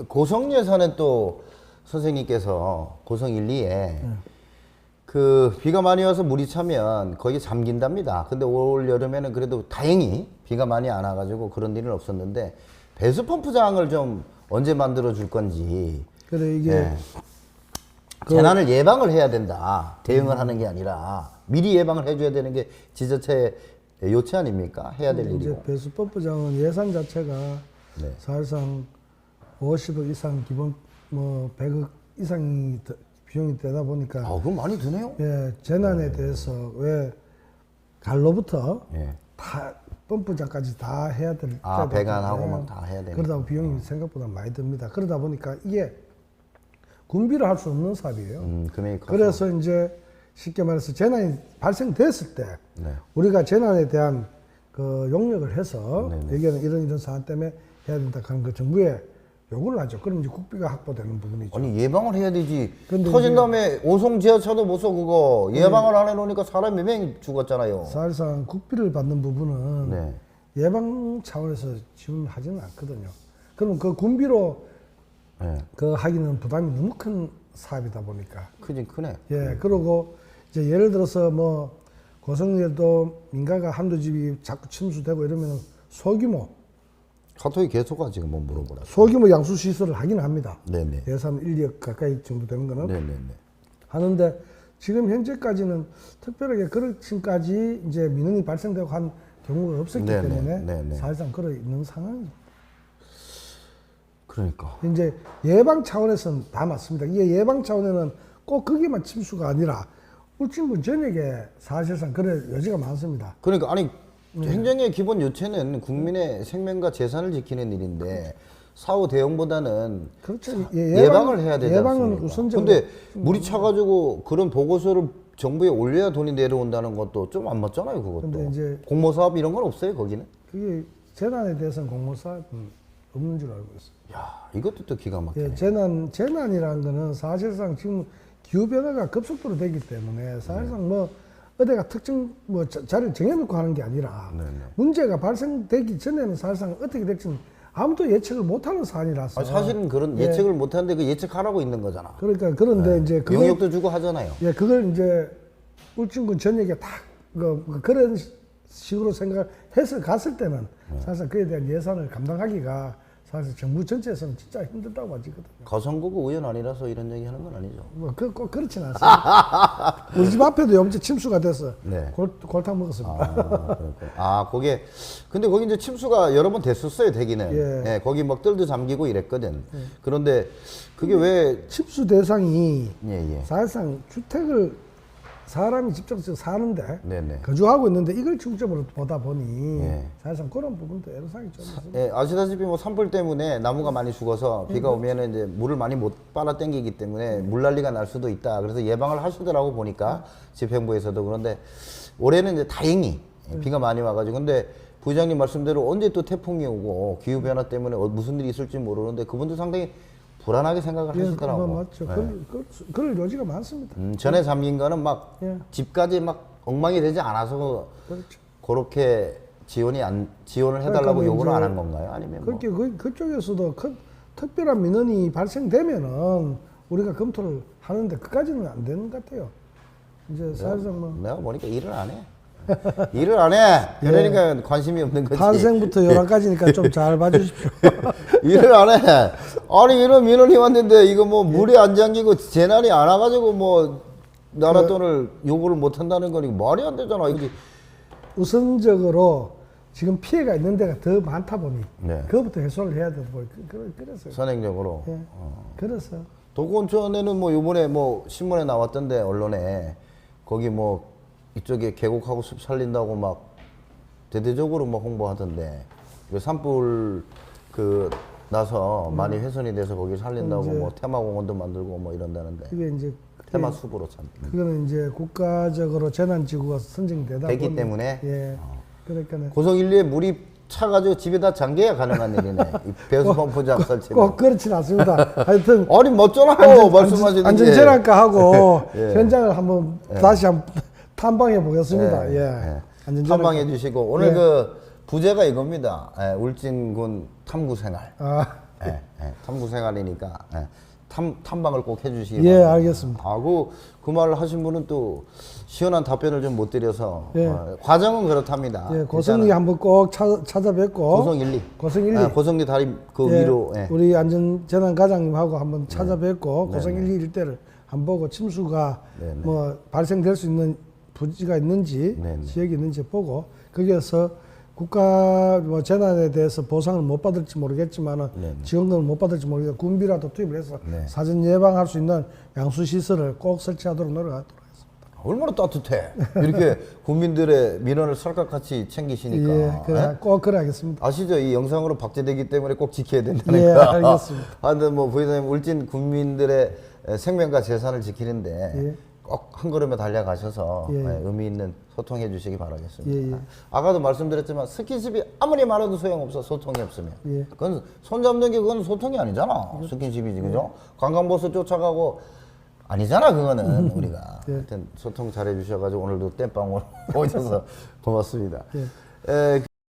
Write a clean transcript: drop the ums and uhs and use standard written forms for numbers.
고성 예산은 또 선생님께서 고성 1, 2에 그 비가 많이 와서 물이 차면 거기 잠긴답니다. 근데 올 여름에는 그래도 다행히 비가 많이 안 와가지고 그런 일은 없었는데 배수 펌프장을 좀 언제 만들어 줄 건지. 그래 이게 재난을 예방을 해야 된다. 대응을 하는 게 아니라 미리 예방을 해줘야 되는 게 지자체의 요체 아닙니까? 해야 될 이제 일이고. 배수 펌프장은 예산 자체가 네. 사실상 50억 이상 기본 뭐 100억 이상이 비용이 되다 보니까 그럼 많이 드네요. 예, 재난에 대해서 왜 갈로부터 예. 다 펌프장까지 다 해야 될 배관하고 막 다 해야 되니까. 그러다 보니 비용이 생각보다 많이 듭니다. 그러다 보니까 이게 군비로 할 수 없는 사업이에요. 금액이 커서. 그래서 이제 쉽게 말해서 재난이 발생됐을 때 네. 우리가 재난에 대한 그 용역을 해서 네네. 여기는 이런 상황 때문에 해야 된다 하는 그 정부에 요구를 하죠. 그럼 이제 국비가 확보되는 부분이죠. 아니 예방을 해야 되지. 근데 터진 다음에 오송 지하차도 못 써 그거 예방을 안 해놓으니까 사람 몇 명이 죽었잖아요. 사실상 국비를 받는 부분은 네. 예방 차원에서 지원하지는 않거든요. 그럼 그 군비로 네. 그 하기는 부담이 너무 큰 사업이다 보니까. 크긴 크네. 예, 그러고 이제 예를 들어서 뭐 고성에도 민가가 한두 집이 자꾸 침수되고 이러면 소규모 카톡이 계속 와 지금 뭐 물어보라. 소규모 양수 시설을 하긴 합니다. 네네. 예산 1, 2억 가까이 정도 되는 거는 네네네. 하는데 지금 현재까지는 특별하게 그렇게까지 이제 민원이 발생되고 한 경우가 없었기 네네. 때문에 네네. 사실상 그러 있는 상황이죠. 그러니까. 이제 예방 차원에서는 다 맞습니다. 이게 예방 차원에는 꼭 거기만 침수가 아니라 울진군 전역에 사실상 그럴 여지가 많습니다. 그러니까 아니 행정의 기본 요체는 국민의 생명과 재산을 지키는 일인데 사후 대응보다는 그렇죠. 예방을 해야 되지 예방은 않습니까? 우선적으로. 근데 물이 차가지고 그런 보고서를 정부에 올려야 돈이 내려온다는 것도 좀 안 맞잖아요, 그것도. 근데 이제 공모 사업 이런 건 없어요, 거기는? 그게 재난에 대해서는 공모사업은 없는 줄 알고 있어요. 야, 이것도 또 기가 막히네. 예, 재난이라는 거는 사실상 지금 기후변화가 급속도로 되기 때문에 사실상 뭐 어디가 특정 뭐 자리를 정해놓고 하는 게 아니라 네네. 문제가 발생되기 전에는 사실상 어떻게 될지는 아무도 예측을 못하는 사안이라서. 사실은 그런 예측을 못하는데 그 예측하라고 있는 거잖아. 그러니까 그런데 이제 그걸, 용역도 주고 하잖아요. 예, 그걸 이제 울진군 전역에 다 그런 식으로 생각해서 갔을 때는 사실 그에 대한 예산을 감당하기가 사실 정부 전체에서는 진짜 힘들다고 봐지거든요. 가성구가 우연 아니라서 이런 얘기 하는 건 아니죠. 뭐 꼭 그렇진 않습니다. 우리 집 앞에도 엄청 침수가 돼서 네. 골탕 먹었습니다. 거기에 근데 거기 이제 침수가 여러 번 됐었어요, 되기는. 예. 예, 거기 막 뜰도 잠기고 이랬거든. 그런데 그게 왜 침수 대상이 예. 사실상 주택을 사람이 직접 사는데 네네. 거주하고 있는데 이걸 중점으로 보다 보니 예. 사실상 그런 부분도 애로사항이 좀 있습니다. 예, 아시다시피 뭐 산불 때문에 나무가 많이 죽어서 비가 오면은 이제 물을 많이 못 빨아 당기기 때문에 물난리가 날 수도 있다. 그래서 예방을 하시더라고 보니까 집행부에서도. 그런데 올해는 이제 다행히 비가 많이 와가지고 근데 부회장님 말씀대로 언제 또 태풍이 오고 기후 변화 때문에 무슨 일이 있을지 모르는데 그분도 상당히 불안하게 생각을 하시더라고. 맞죠. 그럴 여지가 많습니다. 전에 잠긴 거는 막 예. 집까지 막 엉망이 되지 않아서 그렇죠. 그렇게 지원을 해달라고 그러니까 요구를 이제 안 한 건가요? 아니면 뭐? 그렇게 그쪽에서도 특별한 민원이 발생되면은 우리가 검토를 하는데 그까지는 안 되는 것 같아요. 이제 사실상 뭐 내가 보니까 일을 안 해. 일을 안 해. 그러니까 관심이 없는 거지. 탄생부터 11가지니까 좀 잘 봐주십시오. 일을 안 해. 아니 이런 민원이 왔는데 이거 뭐 물이 안 잠기고 재난이 안 와가지고 뭐 나라 돈을 요구를 못 한다는 거니 말이 안 되잖아. 이게 우선적으로 지금 피해가 있는 데가 더 많다 보니 네. 그것부터 해소를 해야 되고 그래서요. 선행적으로. 예. 그래서 도건천에는 뭐 요번에 뭐 신문에 나왔던데 언론에 거기 뭐 이쪽에 계곡하고 숲 살린다고 막 대대적으로 막 홍보하던데 그 산불 그 나서 많이 훼손이 돼서 거기 살린다고 뭐 테마공원도 만들고 뭐 이런다는데 그게 이제 테마 숲으로 참 그거는 이제 국가적으로 재난지구가 선정되다 되기 보니, 때문에 예. 그러니까는 고성 1, 2에 물이 차가지고 집에다 잠겨야 가능한 일이네. 이 배수 펌프장 설치는. 꼭 그렇진 않습니다. 하여튼 아니 맞잖아요. 말씀하시는 게. 안전재난과하고 예. 현장을 한번 다시 한번 탐방해 보겠습니다. 예. 안전재난과. 탐방해 주시고 오늘 예. 그 부제가 이겁니다. 예, 울진군 탐구 생활. 탐구 생활이니까 탐방을 꼭 해주시기 예, 바랍니다. 알겠습니다. 그 말을 하신 분은 또 시원한 답변을 좀 못 드려서 예. 과정은 그렇답니다. 예, 고성리 한번 꼭 찾아뵙고 고성 1리. 고성 1리. 고성리 다리 그 예, 위로. 우리 안전재난 과장님하고 한번 찾아뵙고 고성 1리 일대를 한번 보고 침수가 뭐 발생될 수 있는 부지가 있는지 지역이 있는지 보고 거기에서 국가 뭐 재난에 대해서 보상을 못 받을지 모르겠지만은 지원금을 못 받을지 모르겠지만 군비라도 투입을 해서 사전 예방할 수 있는 양수 시설을 꼭 설치하도록 노력하도록 하겠습니다. 얼마나 따뜻해. 이렇게 국민들의 민원을 쌀깍같이 챙기시니까. 예, 그래, 꼭 그래 하겠습니다. 아시죠? 이 영상으로 박제되기 때문에 꼭 지켜야 된다는 예, 거. 알겠습니다. 하여튼 뭐 부회장님 울진 국민들의 생명과 재산을 지키는데 꼭 한 걸음에 달려가셔서 의미 있는 소통해 주시기 바라겠습니다. 아까도 말씀드렸지만 스킨십이 아무리 말해도 소용없어. 소통이 없으면. 그건 손잡는 게 그건 소통이 아니잖아. 스킨십이지, 그죠? 관광버스 쫓아가고 아니잖아, 그거는 우리가. 하여튼 소통 잘해 주셔가지고 오늘도 땜빵으로 오셔서 고맙습니다.